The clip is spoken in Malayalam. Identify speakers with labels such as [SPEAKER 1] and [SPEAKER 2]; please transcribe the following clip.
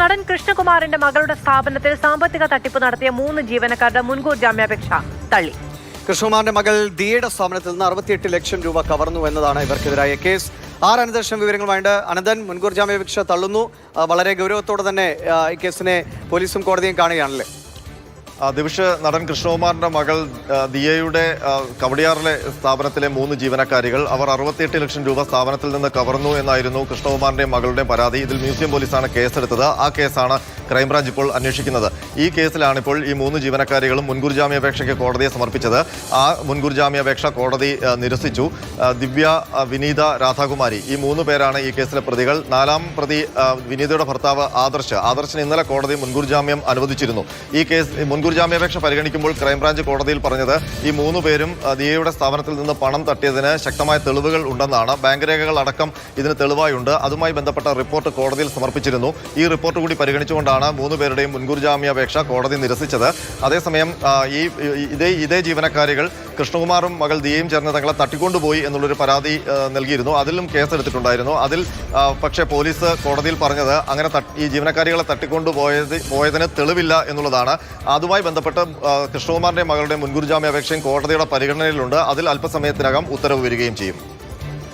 [SPEAKER 1] നടൻ കൃഷ്ണകുമാറിന്റെ മകളുടെ സ്ഥാപനത്തിൽ സാമ്പത്തിക തട്ടിപ്പ് നടത്തിയ 3 ജീവനക്കാരുടെ മുൻകൂർ ജാമ്യാപേക്ഷ തള്ളി.
[SPEAKER 2] കൃഷ്ണകുമാറിന്റെ മകൾ ദിയയുടെ സ്ഥാപനത്തിൽ നിന്ന് 68 ലക്ഷം രൂപ കവർന്നു എന്നതാണ് ഇവർക്കെതിരായ കേസ്. അനന്തലക്ഷം വിവരങ്ങളുമായിട്ട് അനന്തൻ. മുൻകൂർ ജാമ്യാപേക്ഷ തള്ളുന്നു. വളരെ ഗൗരവത്തോടെ തന്നെ ഈ കേസിനെ പോലീസും കോടതിയും കാണുകയാണല്ലേ?
[SPEAKER 3] ദിവിഷ്, നടൻ കൃഷ്ണകുമാറിന്റെ മകൾ ദിയയുടെ കവടിയാറിലെ സ്ഥാപനത്തിലെ 3 ജീവനക്കാരികൾ അവർ 68 ലക്ഷം രൂപ സ്ഥാപനത്തിൽ നിന്ന് കവർന്നു എന്നായിരുന്നു കൃഷ്ണകുമാറിന്റെയും മകളുടെയും പരാതി. ഇതിൽ മ്യൂസിയം പോലീസാണ് കേസെടുത്തത്. ആ കേസാണ് ക്രൈംബ്രാഞ്ച് ഇപ്പോൾ അന്വേഷിക്കുന്നത്. ഈ കേസിലാണ് ഇപ്പോൾ ഈ 3 ജീവനക്കാരികളും മുൻകൂർ ജാമ്യാപേക്ഷയ്ക്ക് കോടതിയെ സമർപ്പിച്ചത്. ആ മുൻകൂർ ജാമ്യാപേക്ഷ കോടതി നിരസിച്ചു. ദിവ്യ, വിനീത, രാധാകുമാരി ഈ 3 പേരാണ് ഈ കേസിലെ പ്രതികൾ. 4ാം പ്രതി വിനീതയുടെ ഭർത്താവ് ആദർശിന് ഇന്നലെ കോടതി മുൻകൂർ ജാമ്യം അനുവദിച്ചിരുന്നു. ഈ കേസ് മുൻകൂർ ജാമ്യാപേക്ഷ പരിഗണിക്കുമ്പോൾ ക്രൈംബ്രാഞ്ച് കോടതിയിൽ പറഞ്ഞത് ഈ 3 പേരും ദിയയുടെ സ്ഥാപനത്തിൽ നിന്ന് പണം തട്ടിയതിന് ശക്തമായ തെളിവുകൾ ഉണ്ടെന്നാണ്. ബാങ്ക് രേഖകൾ അടക്കം ഇതിന് തെളിവായുണ്ട്. അതുമായി ബന്ധപ്പെട്ട റിപ്പോർട്ട് കോടതിയിൽ സമർപ്പിച്ചിരുന്നു. ഈ റിപ്പോർട്ട് കൂടി പരിഗണിച്ചുകൊണ്ടാണ് 3 പേരുടെയും മുൻകൂർ ജാമ്യാപേക്ഷ കോടതി നിരസിച്ചത്. അതേസമയം ഇതേ ജീവനക്കാരികൾ കൃഷ്ണകുമാറും മകൾ ദിയയും ചേർന്ന് തങ്ങളെ തട്ടിക്കൊണ്ടുപോയി എന്നുള്ളൊരു പരാതി നൽകിയിരുന്നു. അതിലും കേസെടുത്തിട്ടുണ്ടായിരുന്നു. അതിൽ പക്ഷേ പോലീസ് കോടതിയിൽ പറഞ്ഞത് അങ്ങനെ ഈ ജീവനക്കാരികളെ തട്ടിക്കൊണ്ടുപോയതിന് തെളിവില്ല എന്നുള്ളതാണ്. അതുമായി ബന്ധപ്പെട്ട് കൃഷ്ണകുമാറിന്റെ മകളുടെ മുൻകൂർ ജാമ്യാപേക്ഷയും കോടതിയുടെ പരിഗണനയിലുണ്ട്. അതിൽ അല്പസമയത്തിനകം ഉത്തരവ് വരികയും ചെയ്യും.